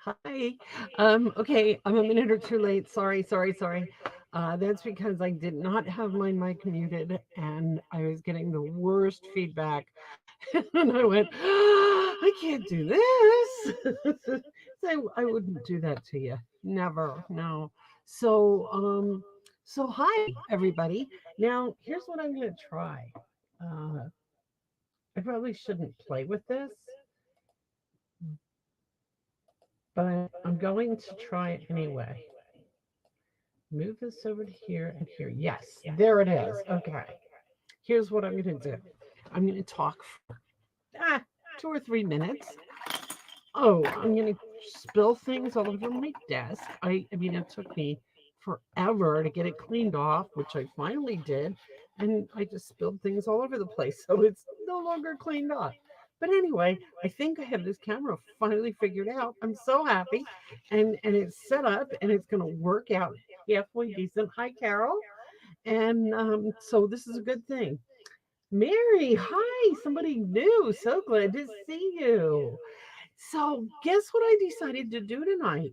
Hi. Okay, I'm a minute or two late. Sorry. That's because I did not have my mic muted and I was getting the worst feedback. And I went, I can't do this. So I wouldn't do that to you. Never. No. So, hi everybody. Now, here's what I'm going to try. Uh, I probably shouldn't play with this, but I'm going to try it anyway. Move this over to here and here. Yes, there it is. Okay. Here's what I'm going to do. I'm going to talk for ah, 2 or 3 minutes. Oh, I'm going to spill things all over my desk. I mean, it took me forever to get it cleaned off, which I finally did. And I just spilled things all over the place. So it's no longer cleaned off. But anyway, I think I have this camera finally figured out. I'm so happy. And it's set up and it's going to work out halfway decent. Hi, Carol. And so this is a good thing. Mary, hi, somebody new. So glad to see you. So, guess what I decided to do tonight?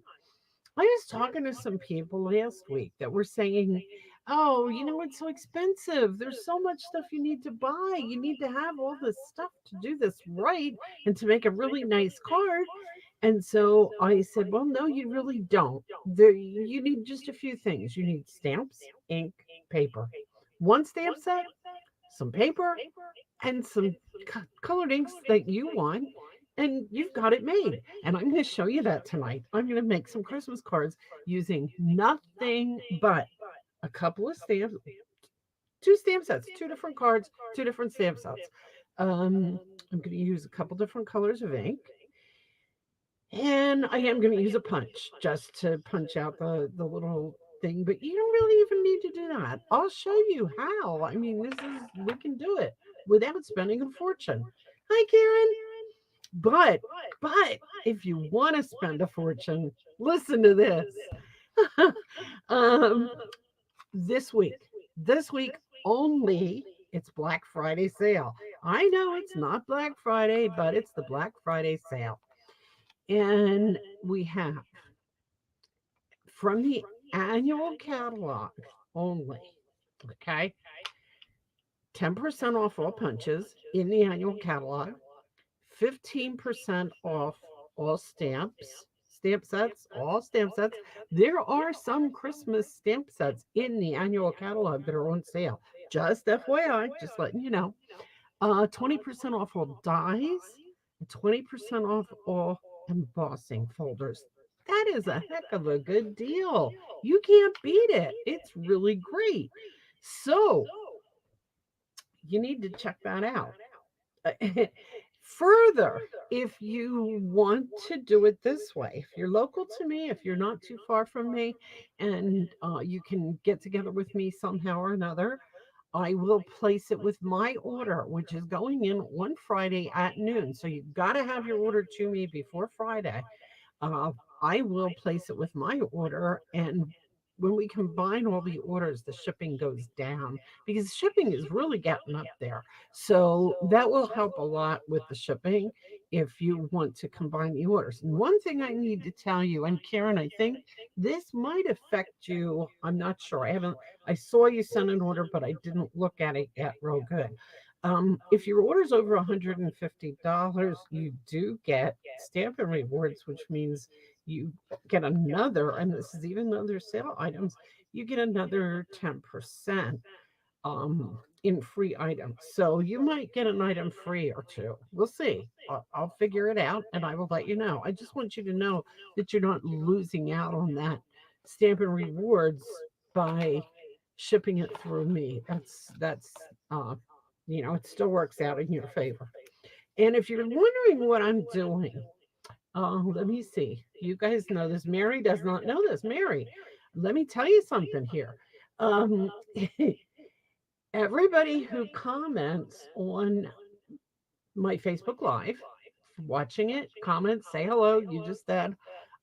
I was talking to some people last week that were saying, oh, it's so expensive. There's so much stuff you need to buy. You need to have all this stuff to do this right and to make a really nice card. And so I said, well, no, you really don't. You need just a few things. You need stamps, ink, paper. One stamp set, some paper, and some colored inks that you want, and you've got it made. And I'm going to show you that tonight. I'm going to make some Christmas cards using nothing but a couple of stamps, two stamp sets, two different cards, two different stamp sets. I'm going to use a couple different colors of ink. And I am going to use a punch just to punch out the little thing, but you don't really even need to do that. I'll show you how. I mean, we can do it without spending a fortune. Hi, Karen. But but if you want to spend a fortune, listen to this. um, this week only, it's Black Friday sale. I know it's not Black Friday, but it's the Black Friday sale. And we have from the annual catalog only, okay, 10% off all punches in the annual catalog, 15% off all stamp sets, all stamp sets. There are some Christmas stamp sets in the annual catalog that are on sale. Just FYI, just letting you know. 20% off all dies, 20% off all embossing folders. That is a heck of a good deal. You can't beat it. It's really great. So you need to check that out. Further, if you want to do it this way, if you're local to me, if you're not too far from me, and you can get together with me somehow or another, I will place it with my order, which is going in on Friday at noon. So you've got to have your order to me before Friday. Uh, I will place it with my order, and when we combine all the orders, the shipping goes down because shipping is really getting up there. So that will help a lot with the shipping if you want to combine the orders. And one thing I need to tell you, and Karen, I think this might affect you. I'm not sure. I saw you send an order, but I didn't look at it yet real good. If your order's over $150, you do get Stampin' Rewards, which means you get another, and this is even though they're sale items, you get another 10% in free items. So you might get an item free or two. We'll see. I'll figure it out and I will let you know. I just want you to know that you're not losing out on that Stampin' Rewards by shipping it through me. Uh, it still works out in your favor. And if you're wondering what I'm doing, let me see. You guys know this. Mary does not know this. Mary, let me tell you something here. Um, everybody who comments on my Facebook Live, watching it, comment, say hello. You just said,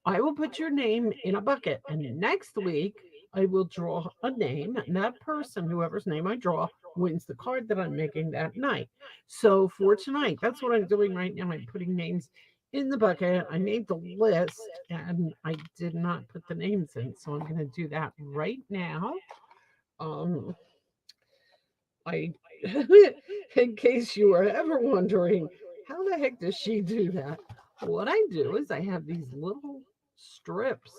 I will put your name in a bucket. And next week, I will draw a name. And that person, whoever's name I draw, wins the card that I'm making that night. So for tonight, that's what I'm doing right now. I'm putting names in the bucket. I made the list and I did not put the names in. So I'm going to do that right now. Um, I, in case you were ever wondering, how the heck does she do that? What I do is I have these little strips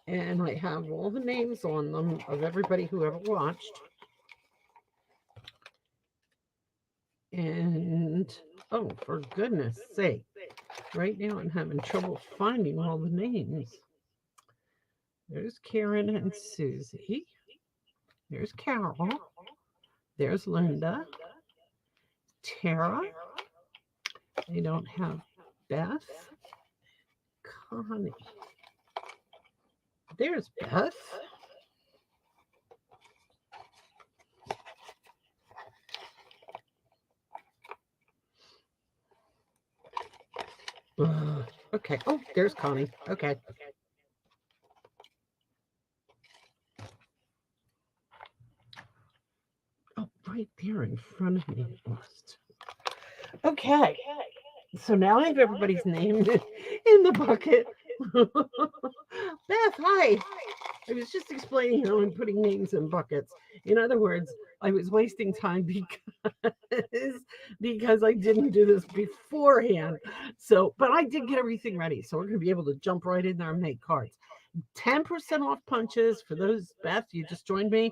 and I have all the names on them of everybody who ever watched. And oh, for goodness sake, right now I'm having trouble finding all the names. There's Karen and Susie. There's Carol. There's Linda. Tara. I don't have Beth. Connie. There's Beth. Okay. Oh, there's Connie. Okay. Oh, right there in front of me. Okay. So now I have everybody's name in the bucket. Beth, hi. I was just explaining how I'm putting names in buckets. In other words, I was wasting time because I didn't do this beforehand. So, but I did get everything ready. So we're going to be able to jump right in there and make cards. 10% off punches for those, Beth, you just joined me.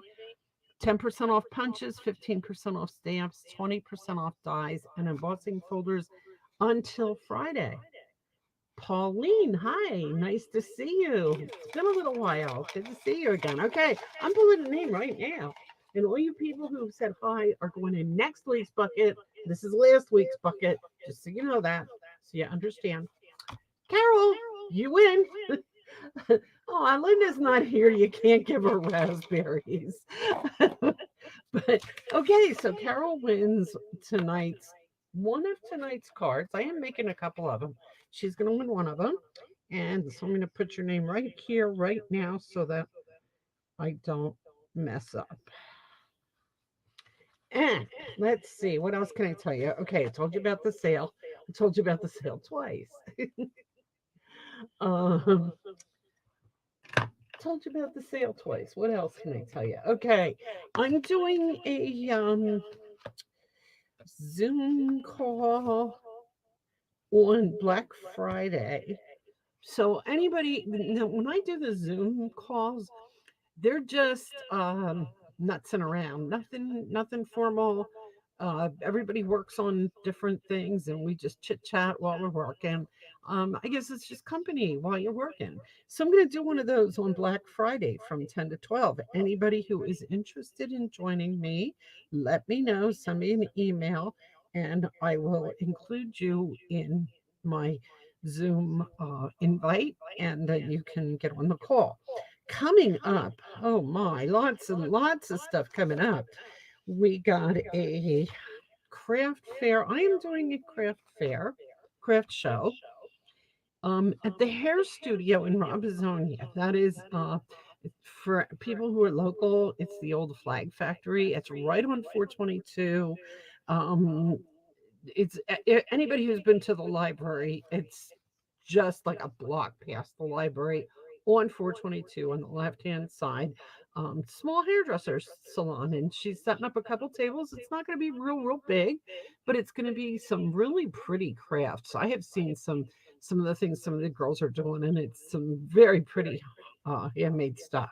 10% off punches, 15% off stamps, 20% off dies, and embossing folders until Friday. Pauline, hi, nice to see you. It's been a little while. Good to see you again. Okay, I'm pulling a name right now. And all you people who said hi are going in next week's bucket. This is last week's bucket, just so you know that, so you understand. Carol, you win. Oh, Linda's not here. You can't give her raspberries. But okay, so Carol wins one of tonight's cards. I am making a couple of them. She's going to win one of them. And so I'm going to put your name right here, right now, so that I don't mess up. And let's see, what else can I tell you? Okay, I told you about the sale. I told you about the sale twice. um, told you about the sale twice. What else can I tell you? Okay, I'm doing a Zoom call on Black Friday. So anybody, now when I do the Zoom calls, they're just nutsing around, nothing formal. Everybody works on different things and we just chit chat while we're working. I guess it's just company while you're working. So I'm going to do one of those on Black Friday from 10 to 12. Anybody who is interested in joining me, let me know, send me an email, and I will include you in my Zoom invite, and you can get on the call. Coming up, oh my, lots and lots of stuff coming up. We got a craft fair. I am doing a craft show at the hair studio in Robizonia. That is for people who are local. It's the old Flag Factory. It's right on 422. Um, it's anybody who's been to the library. It's just like a block past the library on 422 on the left hand side. Small hairdresser salon, and she's setting up a couple tables. It's not going to be real big, but it's going to be some really pretty crafts. I have seen some of the things some of the girls are doing, and it's some very pretty handmade stuff.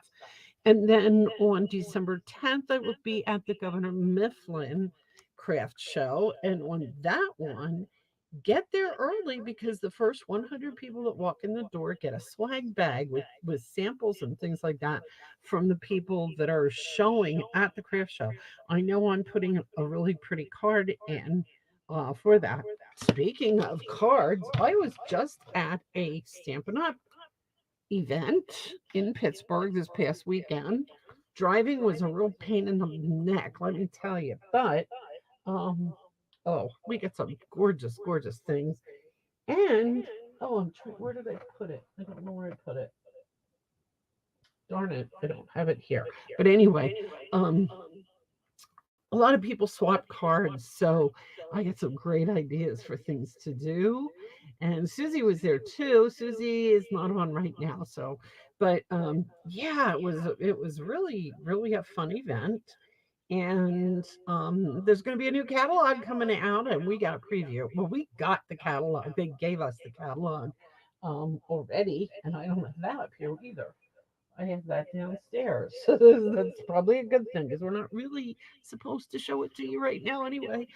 And then on December 10th, I will be at the Governor Mifflin craft show. And on that one, get there early because the first 100 people that walk in the door get a swag bag with samples and things like that from the people that are showing at the craft show. I know I'm putting a really pretty card in for that. Speaking of cards, I was just at a Stampin' Up! Event in Pittsburgh this past weekend. Driving was a real pain in the neck, let me tell you. But oh, we get some gorgeous things. And oh, I'm trying. Where did I put it? I don't know where I put it. Darn it, I don't have it here. But anyway, a lot of people swap cards, so I get some great ideas for things to do. And Susie was there too. Susie is not on right now, so but yeah, it was really a fun event. And there's going to be a new catalog coming out, and we got a preview. Well, we got the catalog. They gave us the catalog already, and I don't have that up here either. I have that downstairs. That's probably a good thing because we're not really supposed to show it to you right now anyway.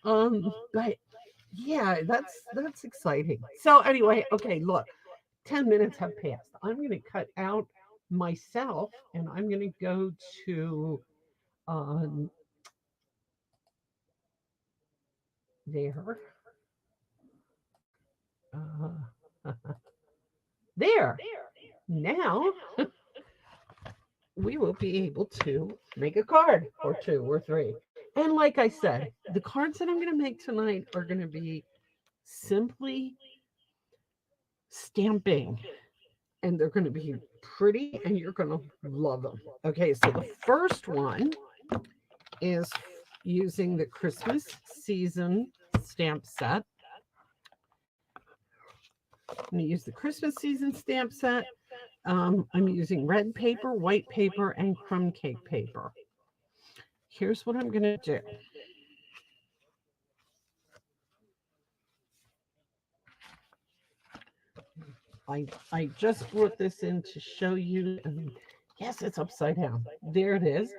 But yeah, that's exciting. So anyway, okay, look, 10 minutes have passed. I'm going to cut out myself and I'm going to go to um there. Uh, there. Now we will be able to make a card or two or three. And like I said, the cards that I'm going to make tonight are going to be simply stamping, and they're going to be pretty and you're going to love them. Okay, so the first one is using the Christmas season stamp set. I'm going to use the Christmas season stamp set. I'm using red paper, white paper, and crumb cake paper. Here's what I'm going to do. I just brought this in to show you. Yes, it's upside down. There it is.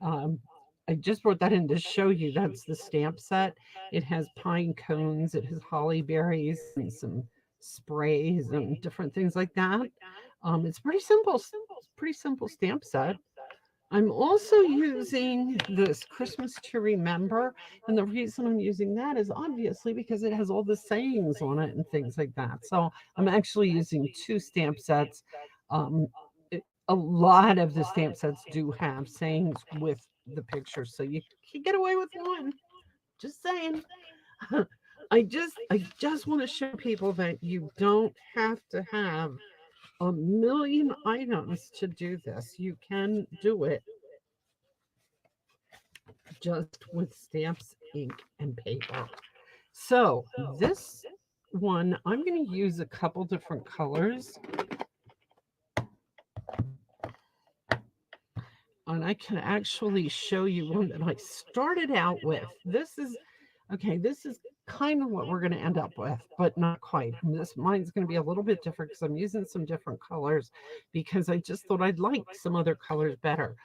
Um, I just brought that in to show you that's the stamp set. It has pine cones, it has holly berries, and some sprays and different things like that. It's pretty simple stamp set. I'm also using this Christmas to Remember, and the reason I'm using that is obviously because it has all the sayings on it and things like that. So I'm actually using two stamp sets. Um, a lot of the stamp sets do have sayings with the pictures, so you can get away with one. Just saying. I just want to show people that you don't have to have a million items to do this. You can do it just with stamps, ink, and paper. So this one, I'm going to use a couple different colors. And I can actually show you one that I started out with. This is, okay, this is kind of what we're going to end up with, but not quite. And this mine's going to be a little bit different because I'm using some different colors because I just thought I'd like some other colors better.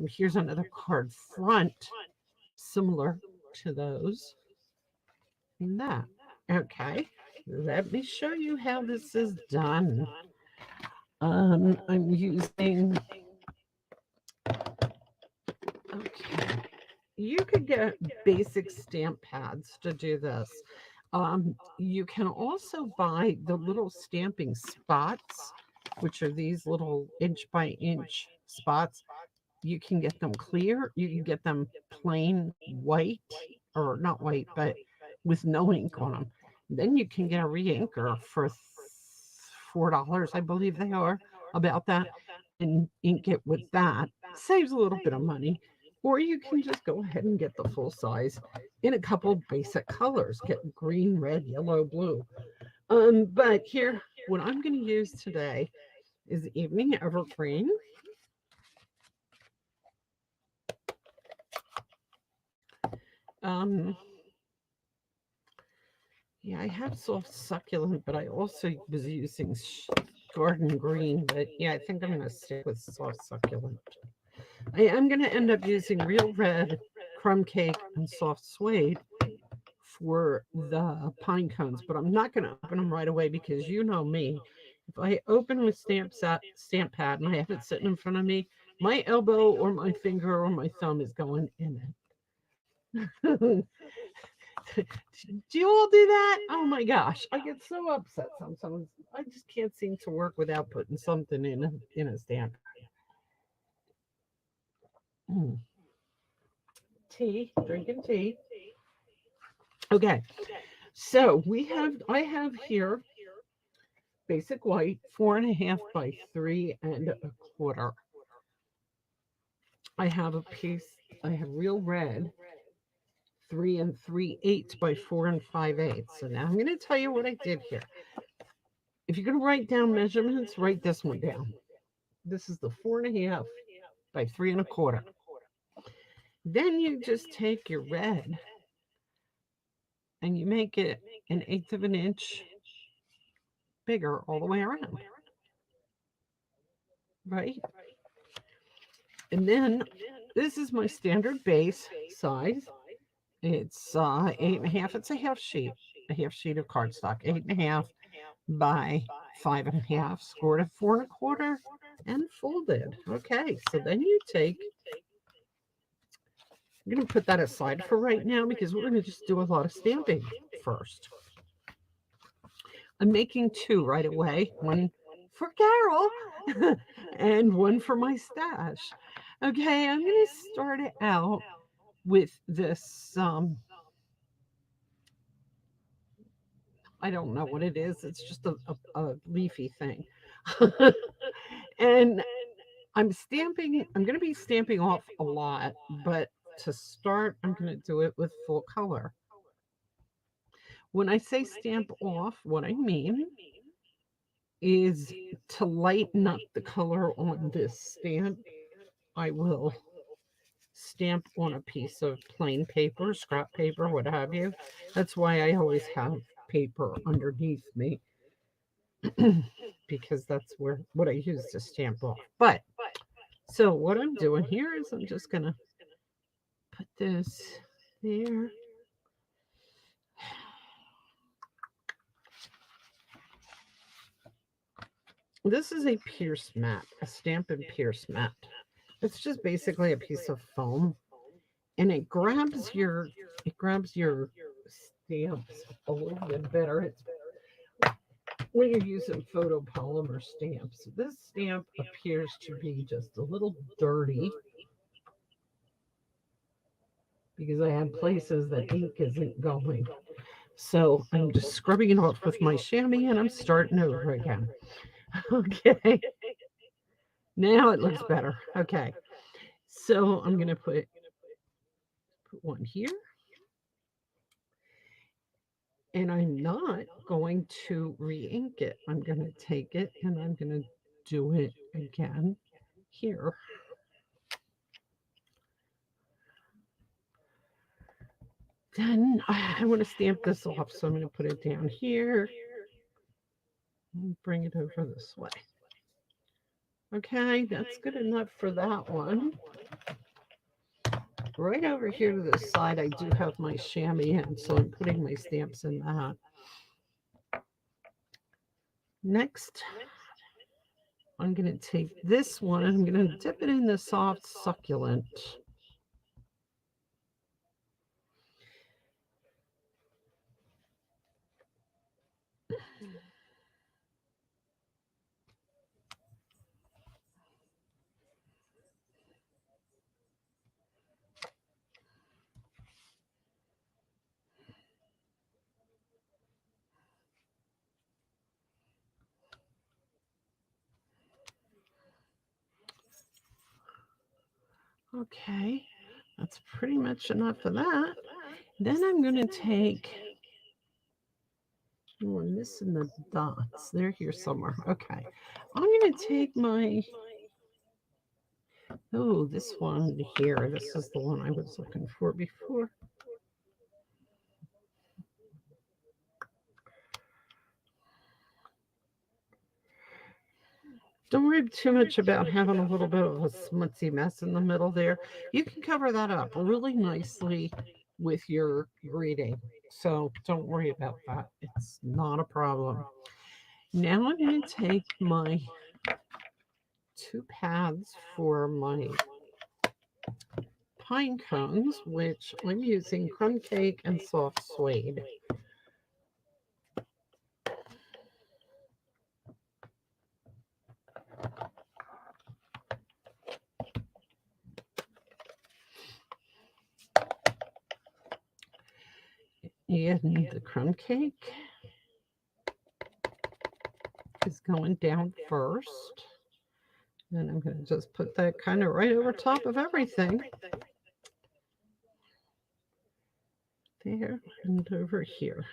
Here's another card front, similar to those. And that. Okay, let me show you how this is done. I'm using, okay, you could get basic stamp pads to do this. You can also buy the little stamping spots, which are these little inch by inch spots. You can get them clear, you can get them plain white, or not white, but with no ink on them. Then you can get a re-inker for $4, I believe they are, about that, and ink it with that. Saves a little bit of money. Or you can just go ahead and get the full size in a couple basic colors. Get green, red, yellow, blue. But here, what I'm going to use today is Evening Evergreen. Yeah, I have soft succulent, but I also was using garden green. But yeah, I think I'm going to stick with soft succulent. I am going to end up using real red, crumb cake, and soft suede for the pine cones, but I'm not going to open them right away because you know me. If I open with stamp pad and I have it sitting in front of me, my elbow or my finger or my thumb is going in it. Do you all do that? Oh my gosh, I get so upset sometimes. I just can't seem to work without putting something in a stamp. Tea, drinking tea. Okay, so I have here basic white, 4.5 by 3.25. I have a piece, I have real red, 3 3/8 by 4 5/8. So now I'm going to tell you what I did here. If you're going to write down measurements, write this one down. This is the 4.5 by 3 1/4. Then you just take your red and you make it 1/8 of an inch bigger all the way around. Right? And then this is my standard base size. It's 8.5. It's a half sheet of cardstock, 8.5 by 5.5, scored at 4 1/4, and folded. Okay, so then you take. I'm going to put that aside for right now because we're going to just do a lot of stamping first. I'm making 2 right away. One for Carol and one for my stash. Okay, I'm going to start it out with this. I don't know what it is. It's just a leafy thing. And I'm going to be stamping off a lot, but to start, I'm going to do it with full color. When I say stamp off, what I mean is to lighten up the color on this stamp. I will stamp on a piece of plain paper, scrap paper, what have you. That's why I always have paper underneath me because that's what I use to stamp off. But so what I'm doing here is I'm just going to put this there. This is a pierce mat, a Stampin' Pierce mat. It's just basically a piece of foam, and it grabs your stamps a little bit better. It's when you're using photopolymer stamps. This stamp appears to be just a little dirty because I have places that ink isn't going. So I'm just scrubbing it off with my chamois and I'm starting over again. Okay. Now it looks better. Okay. So I'm going to put one here. And I'm not going to re-ink it. I'm going to take it and I'm going to do it again here. Then I want to stamp this off, so I'm going to put it down here and bring it over this way. Okay, that's good enough for that one. Right over here to the side, I do have my chamois in, so I'm putting my stamps in that. Next, I'm going to take this one and I'm going to dip it in the soft succulent. Okay, that's pretty much enough of that. Then I'm going to take, we're missing the dots. They're here somewhere. Okay, I'm going to take my, this one here. This is the one I was looking for before. Don't worry too much about having a little bit of a smutsy mess in the middle there. You can cover that up really nicely with your grading. So don't worry about that. It's not a problem. Now I'm going to take my 2 pads for my pine cones, which I'm using Crumb Cake and Soft Suede. And the crumb cake is going down first. And I'm going to just put that kind of right over top of everything. there and over here.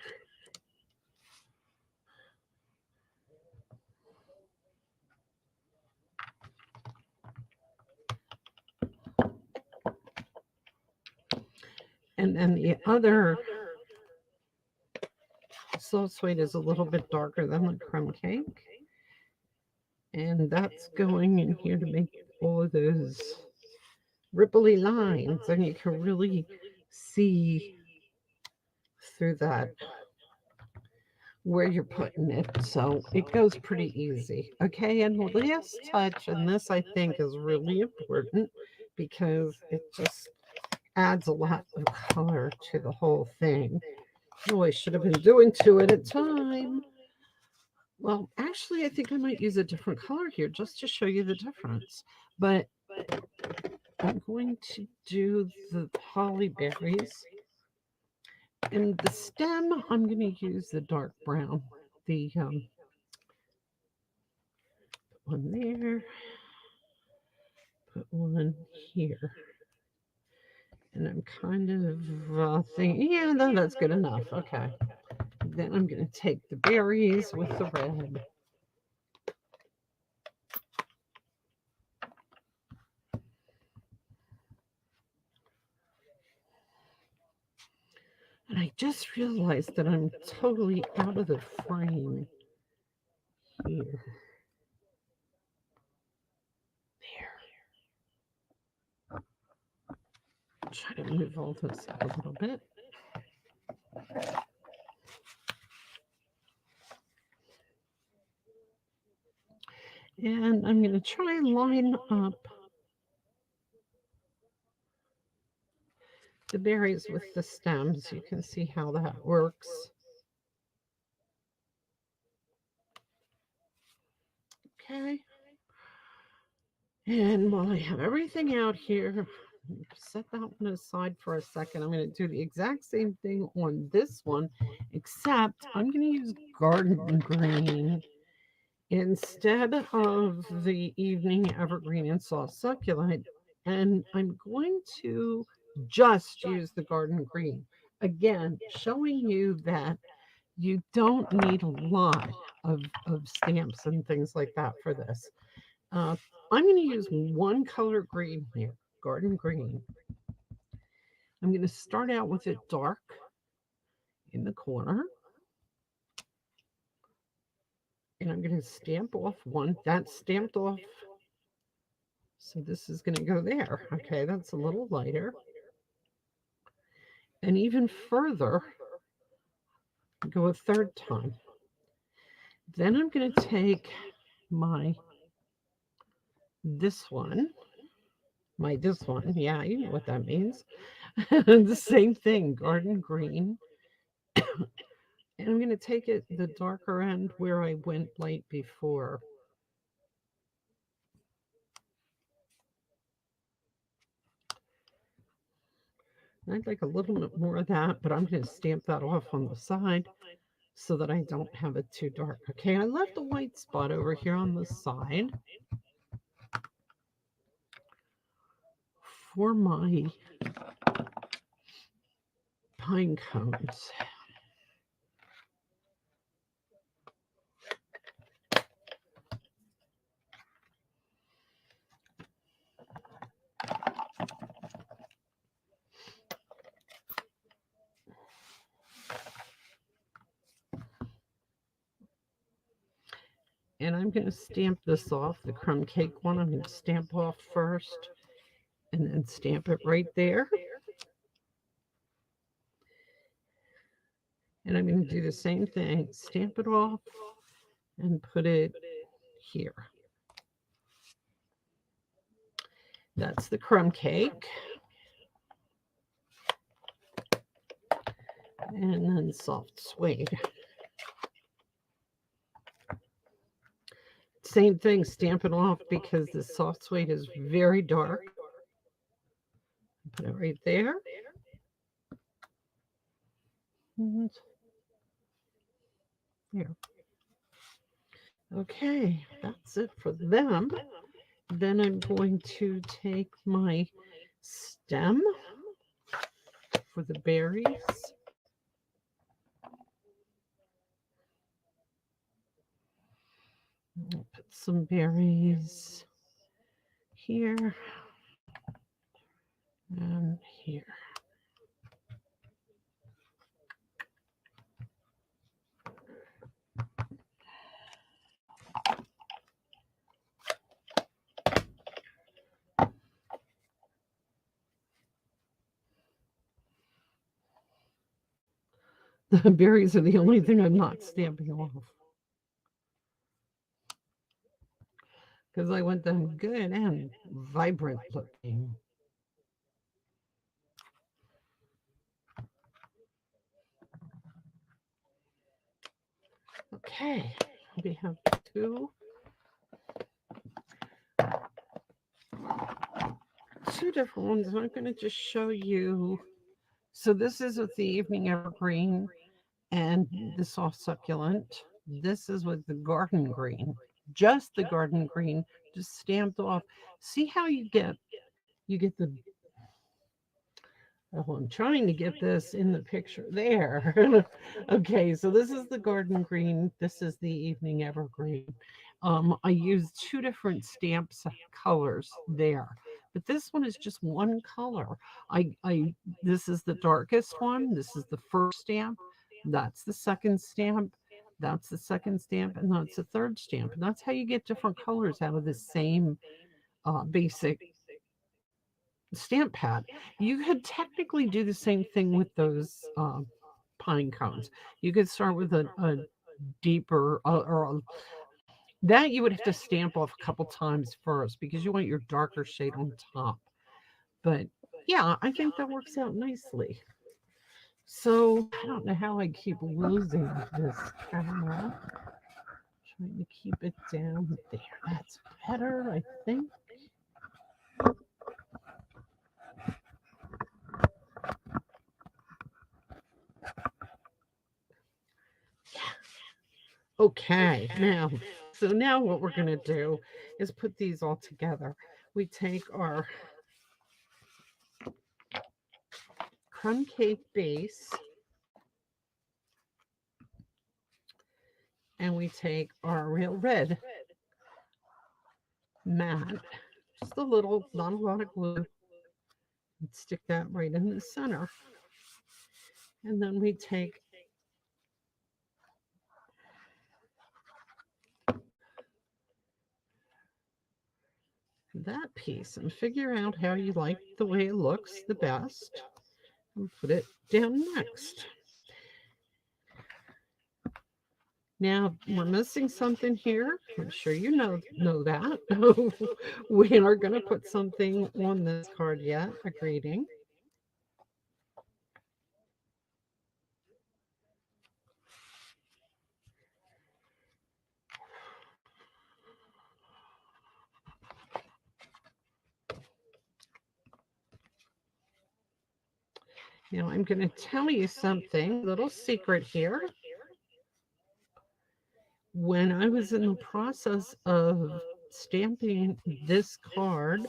And then the other soft suede is a little bit darker than the crumb cake. And that's going in here to make all of those ripply lines. And you can really see through that where you're putting it. So it goes pretty easy. Okay, and the last touch, and this I think is really important because it just adds a lot of color to the whole thing. Oh, I should have been doing two at a time. Well, actually, I think I might use a different color here just to show you the difference. But I'm going to do the holly berries. And the stem, I'm going to use the dark brown. The one there, put one here. And I'm kind of thinking, yeah, no, that's good enough. Okay. Then I'm going to take the berries with the red. And I just realized that I'm totally out of the frame here. There. Try to move all this up a little bit. And I'm going to try and line up the berries with the stems. You can see how that works. Okay. And while I have everything out here, set that one aside for a second. I'm going to do the exact same thing on this one, except I'm going to use garden green instead of the evening evergreen and soft succulent. And I'm going to just use the garden green. Again, showing you that you don't need a lot of stamps and things like that for this. I'm going to use one color green here, garden green. I'm going to start out with it dark in the corner. And I'm going to stamp off one. That's stamped off. So this is going to go there. Okay, that's a little lighter. And even further, go a third time. Then I'm going to take this one, yeah, you know what that means. The same thing, garden green. And I'm going to take it the darker end where I went light before. I'd like a little bit more of that, but I'm going to stamp that off on the side so that I don't have it too dark. Okay, I left a white spot over here on the side for my pine cones. And I'm going to stamp this off, the crumb cake one. I'm going to stamp off first and then stamp it right there. And I'm going to do the same thing, stamp it off and put it here. That's the crumb cake. And then soft suede. Same thing, stamp it off because the soft suede is very dark. Put it right there. And there. Okay, that's it for them. Then I'm going to take my stem for the berries I'll put some berries here and here. The berries are the only thing I'm not stamping off. Because I want them good and vibrant looking. Okay, we have two different ones. I'm going to just show you. So this is with the evening evergreen and the soft succulent. This is with the garden green, just the garden green, just stamped off. See how you get the. Oh, I'm trying to get this in the picture there. Okay, so this is the garden green. This is the evening evergreen. I used two different stamps colors there, but this one is just one color. I this is the darkest one. This is the first stamp. That's the second stamp. That's the second stamp, and that's the third stamp. And that's how you get different colors out of the same basic stamp pad. You could technically do the same thing with those pine cones. You could start with a deeper that you would have to stamp off a couple times first because you want your darker shade on top. But yeah, I think that works out nicely. So I don't know how I keep losing this camera. Trying to keep it down there. That's better, I think. Okay, now what we're going to do is put these all together. We take our crumb cake base and we take our real red mat, just a little, not a lot of glue, and stick that right in the center. And then we take that piece and figure out how you like the way it looks the best and put it down next. Now we're missing something here. I'm sure you know that. We are going to put something on this card yet, a greeting. Now I'm going to tell you something, a little secret here. When I was in the process of stamping this card,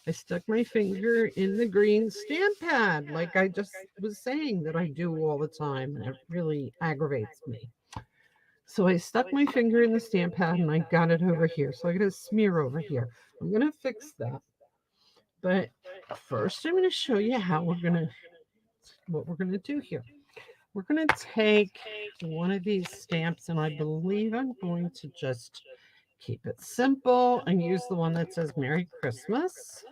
I stuck my finger in the green stamp pad, like I just was saying that I do all the time, and it really aggravates me. So I stuck my finger in the stamp pad and I got it over here. So I got a smear over here. I'm going to fix that. But first I'm going to show you what we're going to do here. We're going to take one of these stamps and I believe I'm going to just keep it simple and use the one that says Merry Christmas.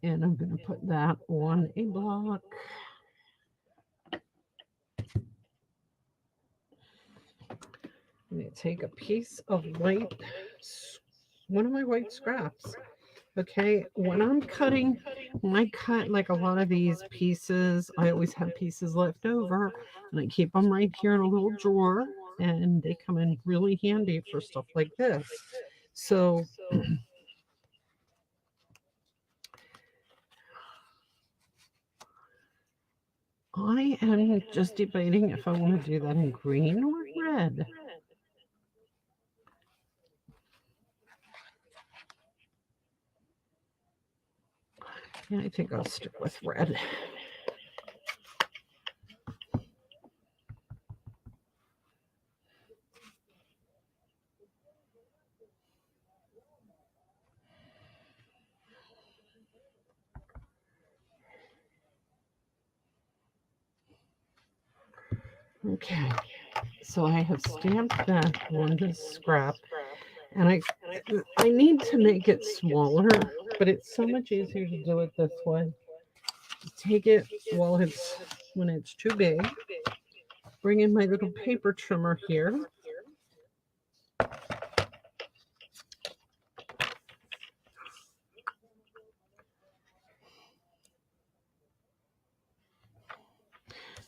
And I'm going to put that on a block. I'm going to take a piece of white, one of my white scraps. Okay, when I cut like a lot of these pieces, I always have pieces left over and I keep them right here in a little drawer and they come in really handy for stuff like this. So I am just debating if I want to do that in green or red. Yeah, I think I'll stick with red. Okay, so I have stamped that on this scrap, and I need to make it smaller, but it's so much easier to do it this way. Take it while it's when it's too big. Bring in my little paper trimmer here.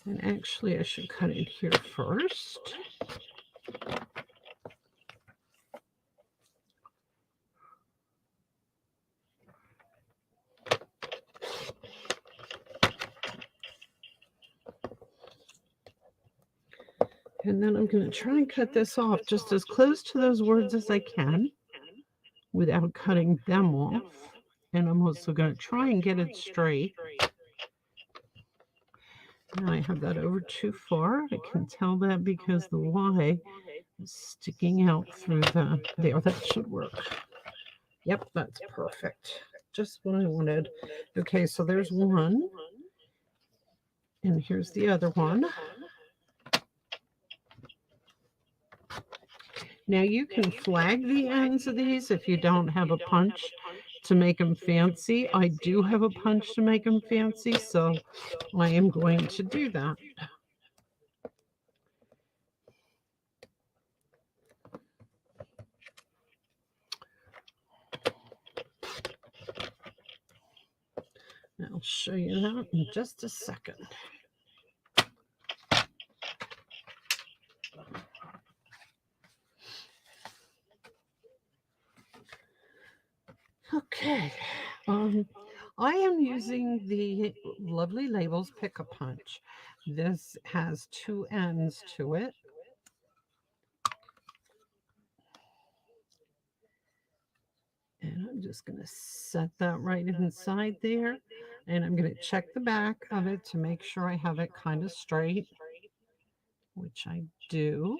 And actually, I should cut it here first. And then I'm going to try and cut this off just as close to those words as I can without cutting them off. And I'm also going to try and get it straight. Now I have that over too far. I can tell that because the Y is sticking out through there. That should work. Yep, that's perfect. Just what I wanted. Okay, so there's one. And here's the other one. Now you can flag the ends of these if you don't have a punch to make them fancy. I do have a punch to make them fancy, so I am going to do that. I'll show you that in just a second. Okay, I am using the Lovely Labels Pick-a-Punch. This has two ends to it. And I'm just going to set that right inside there. And I'm going to check the back of it to make sure I have it kind of straight, which I do.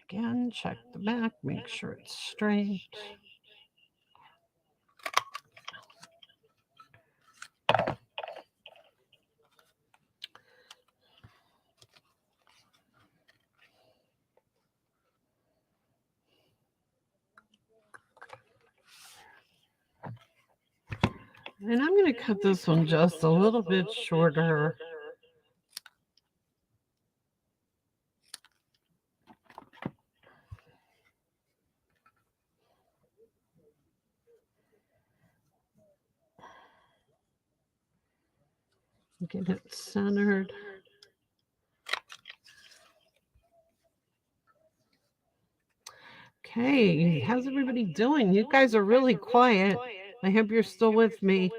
Again, check the back, make sure it's straight. And I'm going to cut this one just a little bit shorter. Get it centered. Okay, how's everybody doing? You guys are really quiet. I hope you're still with me.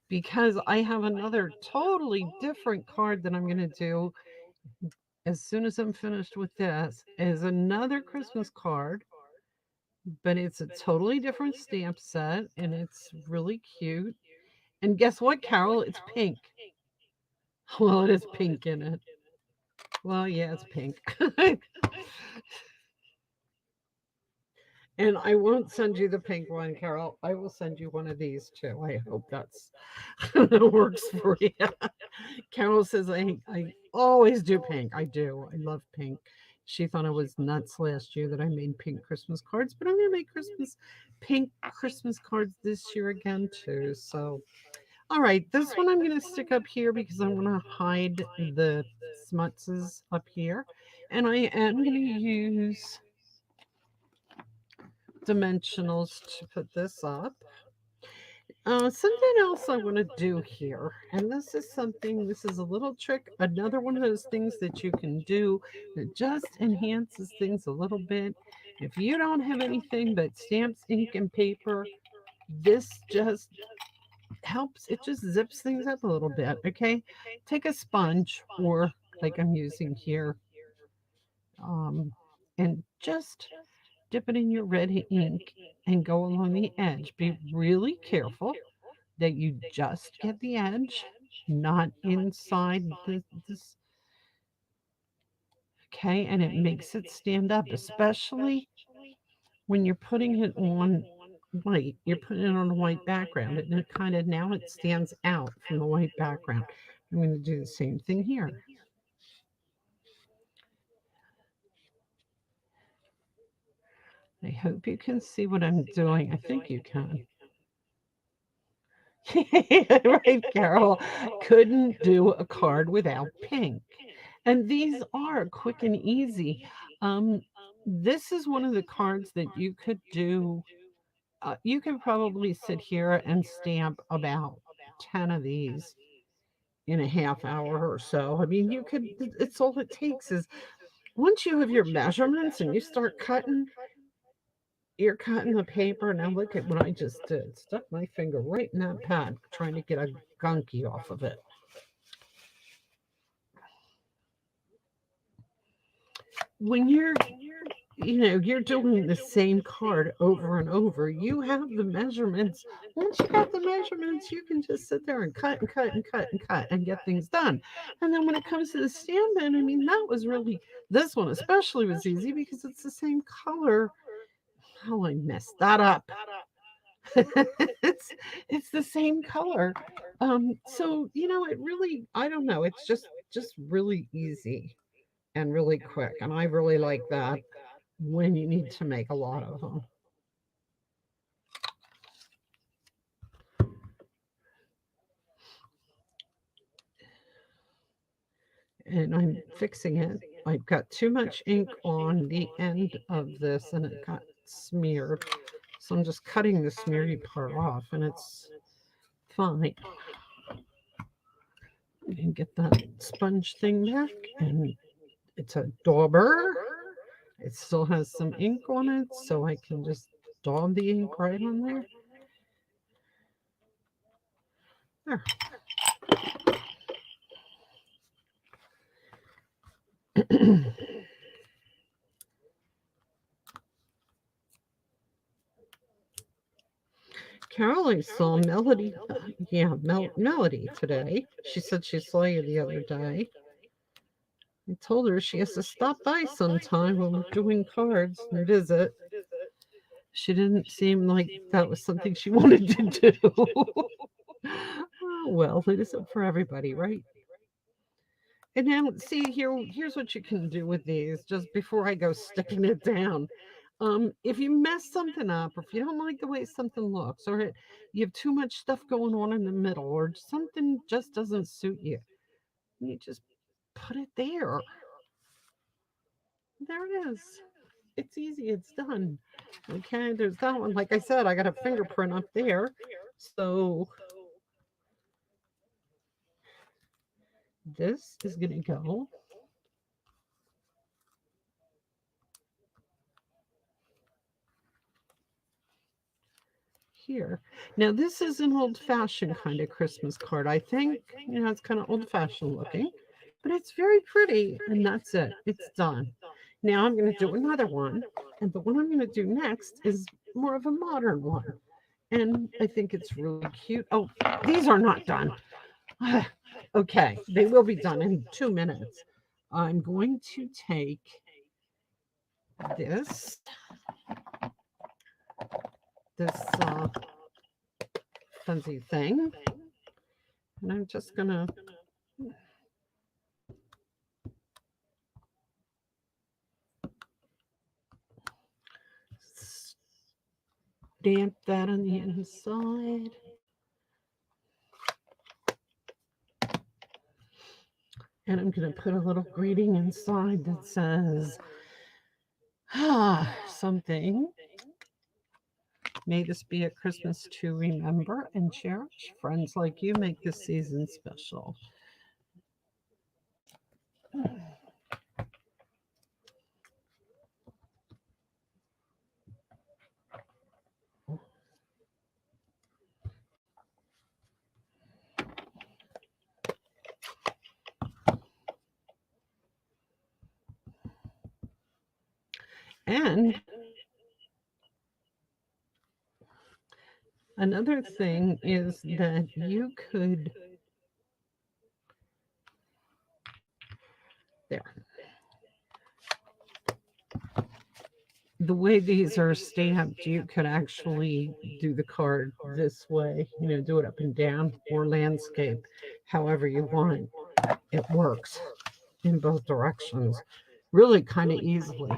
Because I have another totally different card that I'm going to do as soon as I'm finished with this. Is another Christmas card, but it's a totally different stamp set and it's really cute. And guess what, Carol? It's pink. Well, it is pink in it. Well, yeah, it's pink. And I won't send you the pink one, Carol. I will send you one of these too. I hope that works for you. Carol says I always do pink. I do. I love pink. She thought I was nuts last year that I made pink Christmas cards, but I'm gonna make pink Christmas cards this year again too. So all right, this one I'm gonna stick up here because I want to hide the smutses up here. And I am gonna use dimensionals to put this up. Something else I want to do here, and this is a little trick, another one of those things that you can do that just enhances things a little bit. If you don't have anything but stamps, ink, and paper, this just helps, it just zips things up a little bit, okay? Take a sponge, or like I'm using here, and just dip it in your red ink and go along the edge. Be really careful that you just get the edge not inside this. Okay, and it makes it stand up, especially when you're putting it on white. You're putting it on a white background, and it kind of now it stands out from the white background. I'm going to do the same thing here. I hope you can see what I'm doing. I think you can. Right, Carol. Couldn't do a card without pink. And these are quick and easy. Um, this is one of the cards that you could do. You can probably sit here and stamp about 10 of these in a half hour or so. I mean, you could, it's all it takes is once you have your measurements and you start cutting, you're cutting the paper. Now look at what I just did. Stuck my finger right in that pad trying to get a gunky off of it. When you're doing the same card over and over, you have the measurements. Once you got the measurements, you can just sit there and cut and cut and cut and cut and get things done. And then when it comes to the stamping, I mean, that was really, this one especially was easy because it's the same color. How I messed that up. it's the same color. So it really, I don't know, it's just really easy and really quick. And I really like that when you need to make a lot of them. And I'm fixing it. I've got too much ink on the end of this and it got smeared. So I'm just cutting the smeary part off and it's fine. And get that sponge thing back. And it's a dauber. It still has some ink on it, so I can just daub the ink right on there. There. Carol, I saw Melody. Melody today. She said she saw you the other day. I told her she has to stop by sometime when we're doing cards and visit. She didn't seem like that was something she wanted to do. Oh, well, it isn't for everybody, right? And now, see here's what you can do with these. Just before I go sticking it down, if you mess something up, or if you don't like the way something looks, or you have too much stuff going on in the middle, or something just doesn't suit you, you just put it there. There it is. It's easy. It's done. Okay, there's that one. Like I said, I got a fingerprint up there. So this is going to go here. Now, this is an old-fashioned kind of Christmas card. I think, it's kind of old-fashioned looking, but it's very pretty, and that's it. It's done. Now I'm going to do another one, and the one I'm going to do next is more of a modern one, and I think it's really cute. Oh, these are not done. Okay, they will be done in 2 minutes. I'm going to take this fuzzy thing, and I'm just gonna stamp that on the inside. And I'm going to put a little greeting inside that says, something. May this be a Christmas to remember and cherish. Friends like you make this season special. And another thing is that you could There. The way these are stamped, you could actually do the card this way, do it up and down or landscape, however you want. It works in both directions really kind of easily.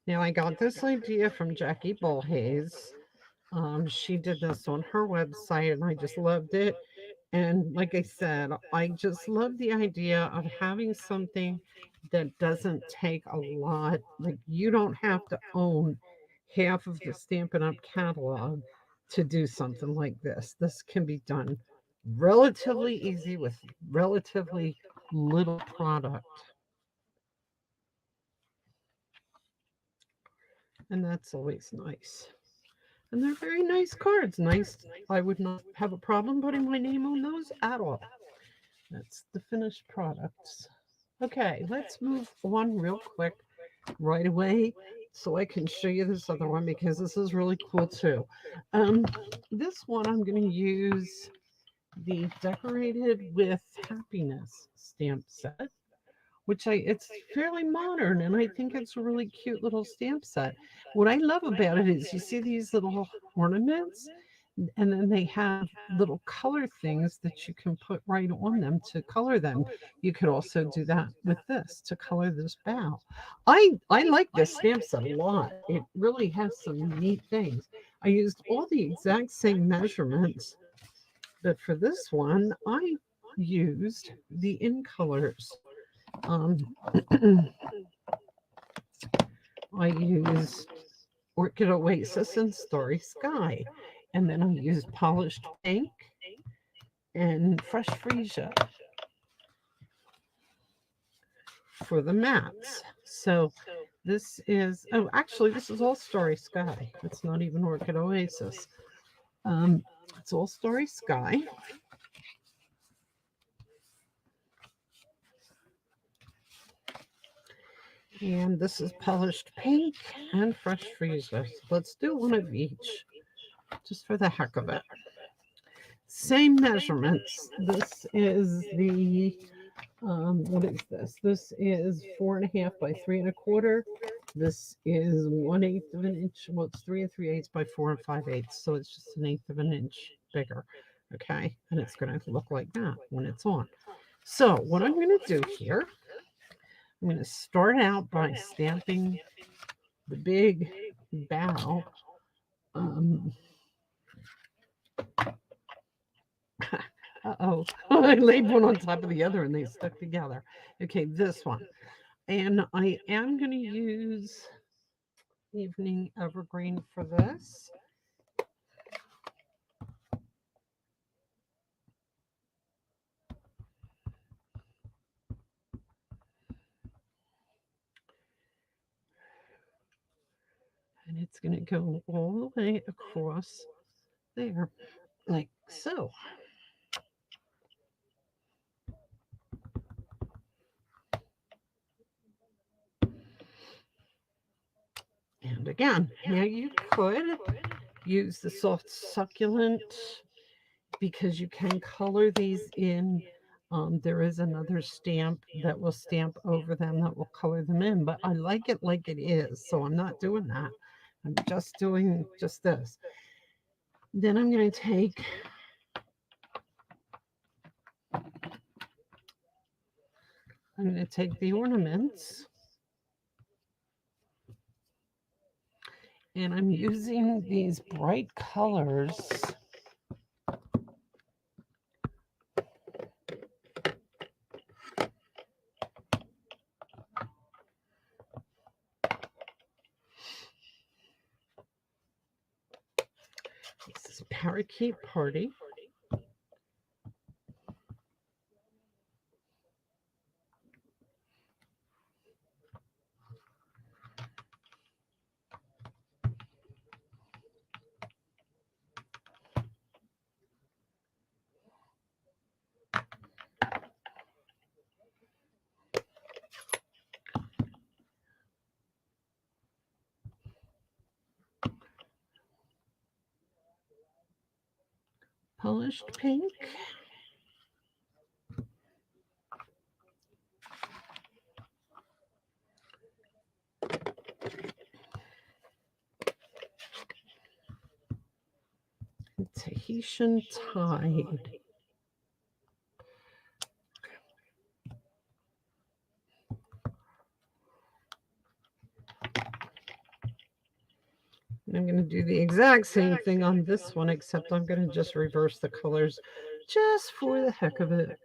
Now, I got this idea from Jackie Bullhays. She did this on her website, and I just loved it. And like I said, I just love the idea of having something that doesn't take a lot. Like, you don't have to own half of the Stampin' Up! Catalog to do something like this. This can be done relatively easy with relatively little product. And that's always nice. And they're very nice cards. Nice. I would not have a problem putting my name on those at all. That's the finished products. Okay, let's move on real quick right away so I can show you this other one because this is really cool too. This one I'm going to use the Decorated with Happiness stamp set, which it's fairly modern and I think it's a really cute little stamp set. What I love about it is you see these little ornaments and then they have little color things that you can put right on them to color them. You could also do that with this to color this bow. I like this stamp set a lot. It really has some neat things. I used all the exact same measurements, but for this one I used the in colors. I used Orchid Oasis and Starry Sky. And then I used Polished Pink and Fresh Freesia for the mats. So this is, actually, this is all Starry Sky. It's not even Orchid Oasis. It's all Starry Sky. And this is Polished Pink and Fresh Freesia. So let's do one of each, just for the heck of it. Same measurements. This is the, what is this? This is 4.5 by 3.25. This is 1/8 of an inch. Well, it's 3 3/8 by 4 5/8. So it's just 1/8 of an inch bigger. Okay. And it's going to look like that when it's on. So what I'm going to do here, I'm going to start out by stamping the big bow. Uh-oh, I laid one on top of the other and they stuck together. Okay, this one. And I am going to use Evening Evergreen for this. And it's going to go all the way across there, like so. And again, now you could use the Soft Succulent because you can color these in. There is another stamp that will stamp over them that will color them in, but I like it like it is, so I'm not doing that. I'm just doing just this. Then I'm going to take the ornaments, and I'm using these bright colors. This is Parakeet Party. polished pink. Tahitian Tide. And I'm going to do the exact same thing on this one, except I'm going to just reverse the colors just for the heck of it.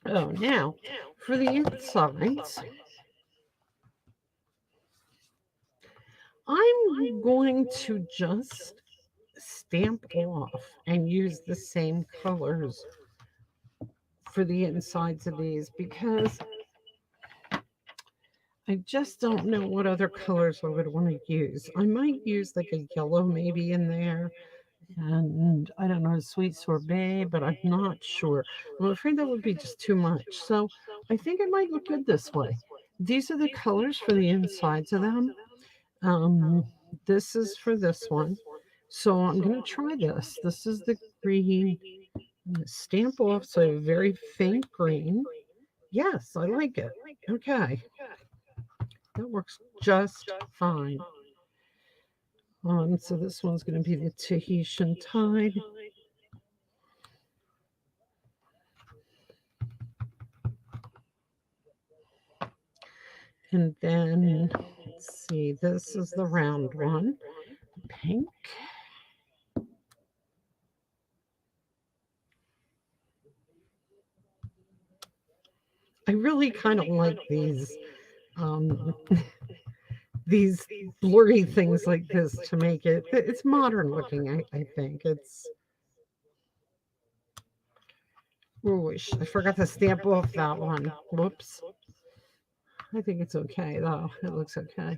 Oh, now for the insides, I'm going to just stamp off and use the same colors for the insides of these because I just don't know what other colors I would want to use. I might use like a yellow maybe in there, and I don't know, sweet sorbet, but I'm not sure. I'm afraid that would be just too much. So I think it might look good this way. These are the colors for the insides of them. This is for this one. So I'm going to try this. This is the green. I'm going to stamp off so a very faint green. Yes, I like it. Okay. That works just fine. So this one's going to be the Tahitian Tide. And then, let's see, this is the round one, pink. I really kind of like these blurry things like this to make it's modern looking, I think. It's, oh, I forgot to stamp off that one. Whoops. I think it's okay, though. It looks okay.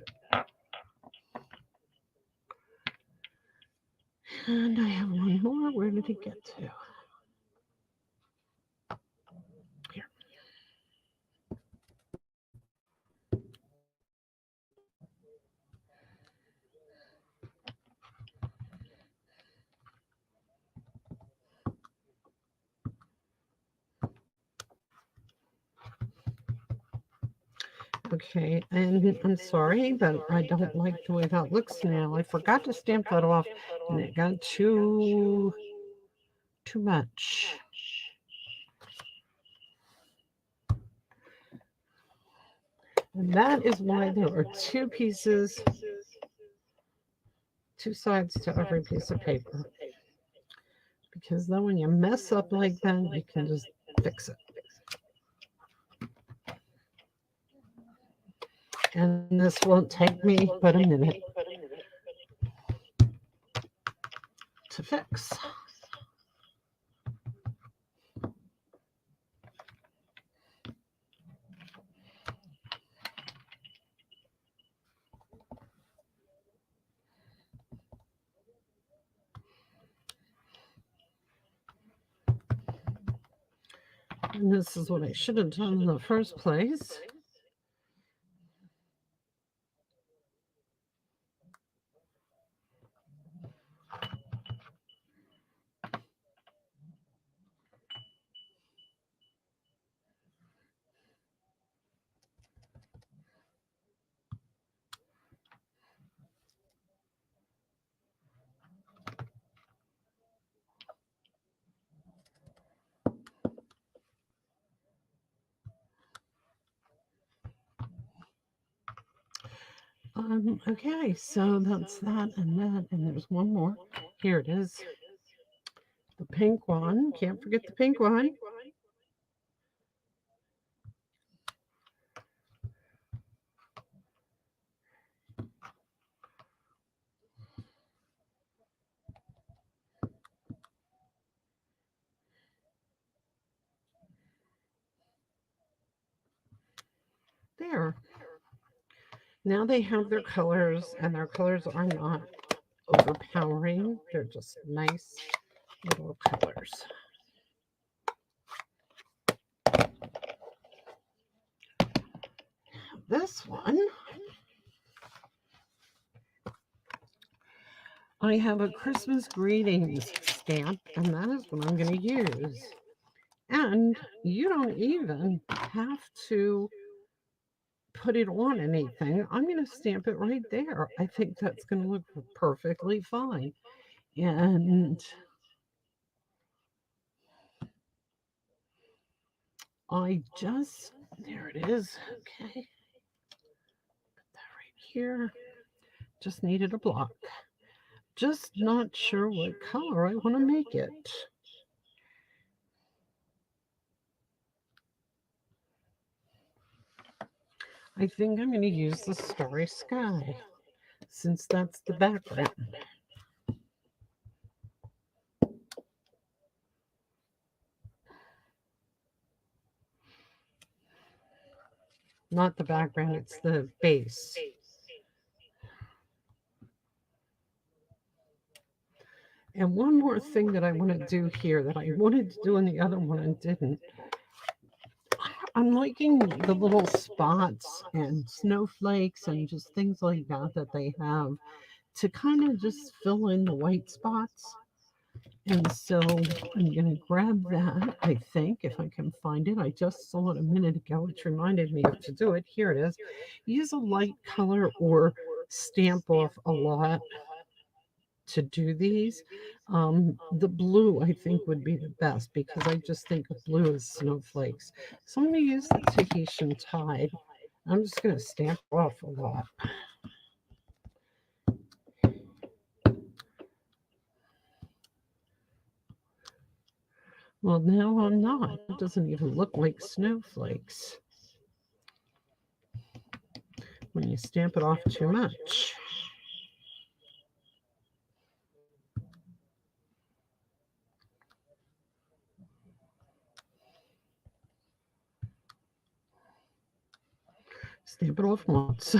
And I have one more. Where did it get to? Here. Okay, and I'm sorry, but I don't like the way that looks now. I forgot to stamp that off, and it got too much. And that is why there are two pieces, two sides to every piece of paper. Because then when you mess up like that, you can just fix it. And this won't take me but a minute to fix. And this is what I should have done in the first place. Okay, so that's that, and there's one more. Here it is. The pink one. Can't forget the pink one. There. Now they have their colors, and their colors are not overpowering. They're just nice little colors. This one, I have a Christmas greetings stamp, and that is what I'm going to use. And you don't even have to put it on anything. I'm going to stamp it right there. I think that's going to look perfectly fine. And there it is. Okay. Put that right here. Just needed a block. Just not sure what color I want to make it. I think I'm going to use the Starry Sky since that's the background. Not the background, it's the base. And one more thing that I want to do here that I wanted to do in the other one and didn't. I'm liking the little spots and snowflakes and just things like that that they have to kind of just fill in the white spots. And so I'm going to grab that, I think, if I can find it. I just saw it a minute ago, which reminded me to do it. Here it is. Use a light color or stamp off a lot to do these. The blue, I think, would be the best because I just think of blue as snowflakes. So I'm going to use the Tahitian Tide. I'm just going to stamp off a lot. Well, now I'm not. It doesn't even look like snowflakes when you stamp it off too much. Stamp it off once.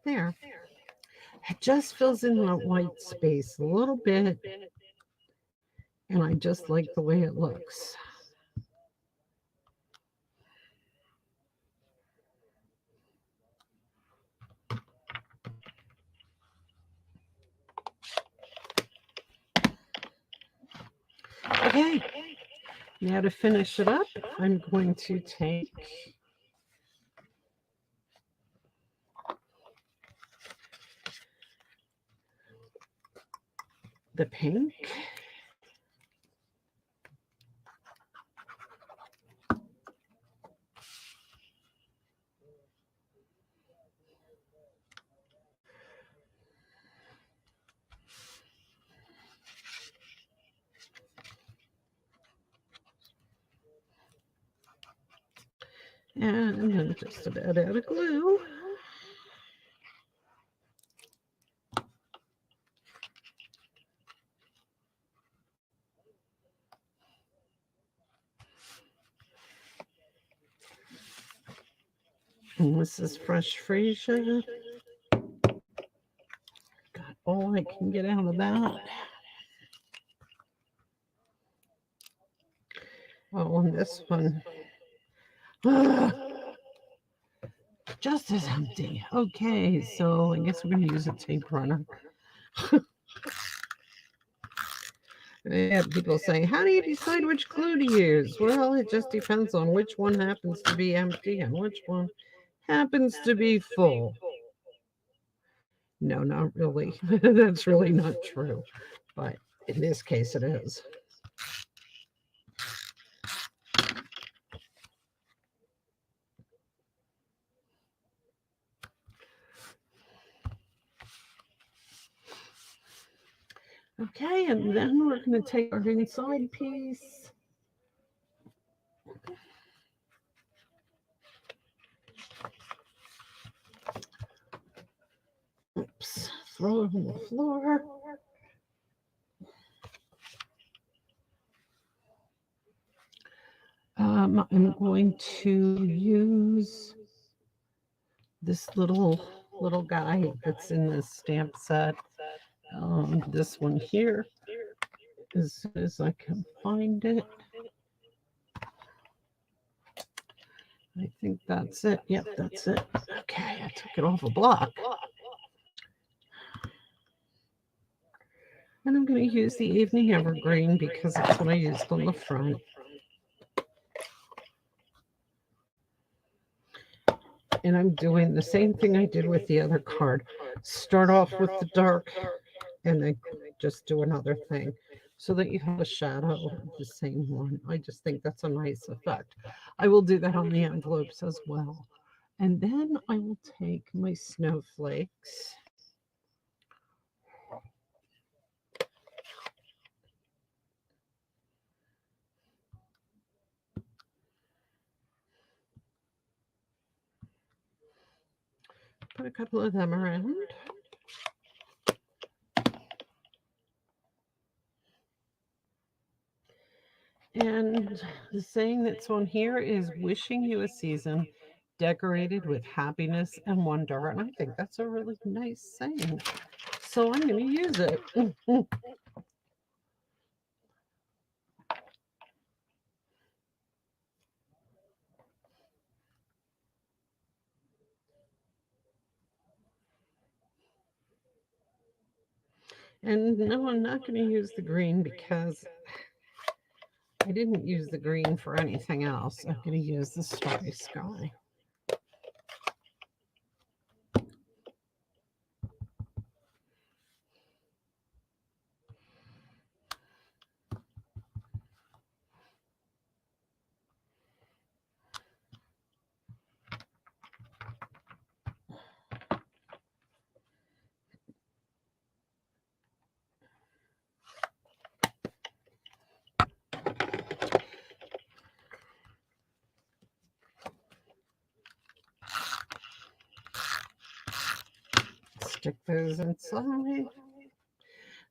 There. It just fills in that white space a little bit, and I just like the way it looks. Okay, now to finish it up, I'm going to take the pink. And then just about out of glue. And this is fresh freesia. Got all I can get out of that. Oh, and this one. Just as empty. Okay, so I guess we're going to use a tape runner. Yeah, people say, how do you decide which glue to use? Well, it just depends on which one happens to be empty and which one happens to be full. No, not really. That's really not true. But in this case, it is. Okay, and then we're going to take our inside piece. Oops, throw it on the floor. I'm going to use this little guy that's in this stamp set. This one here, as soon as I can find it. I think that's it. Yep, that's it. Okay, I took it off a block. And I'm going to use the Evening Evergreen because that's what I used on the front. And I'm doing the same thing I did with the other card. Start off with the dark and then just do another thing so that you have a shadow of the same one. I just think that's a nice effect. I will do that on the envelopes as well. And then I will take my snowflakes. Put a couple of them around. And the saying that's on here is wishing you a season decorated with happiness and wonder. And I think that's a really nice saying. So I'm going to use it. And no, I'm not going to use the green because I didn't use the green for anything else. I'm going to use the Starry Sky. Stick those inside.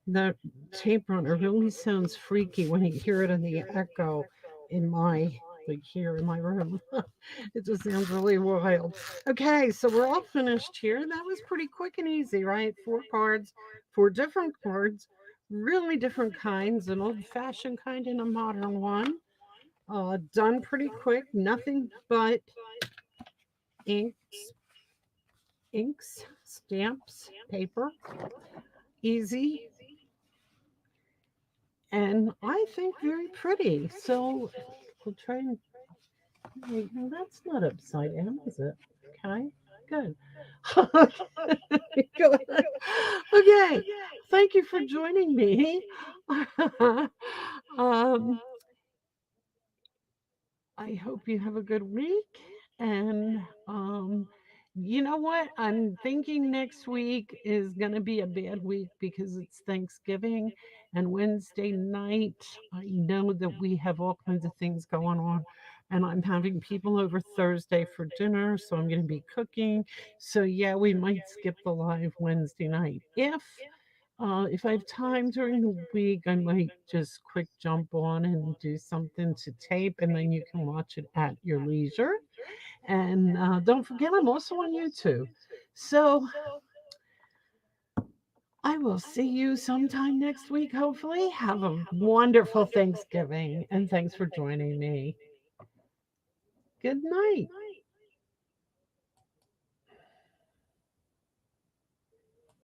The tape runner really sounds freaky when you hear it in the echo in my, like here in my room. It just sounds really wild. Okay, so we're all finished here. That was pretty quick and easy, right? 4 cards, 4 different cards, really different kinds, an old-fashioned kind and a modern one. Done pretty quick, nothing but inks, stamps, paper. Easy, and I think very pretty. So we'll try and wait, no, that's not upside down, is it? Okay, good. Good. Okay, thank you for joining me. um, I hope you have a good week. And you know what? I'm thinking next week is going to be a bad week because it's Thanksgiving and Wednesday night. I know that we have all kinds of things going on. And I'm having people over Thursday for dinner, so I'm going to be cooking. So, yeah, we might skip the live Wednesday night. If I have time during the week, I might just quick jump on and do something to tape, and then you can watch it at your leisure. And don't forget, I'm also on YouTube. So I will see you sometime next week, hopefully. Have a wonderful Thanksgiving, and thanks for joining me. Good night.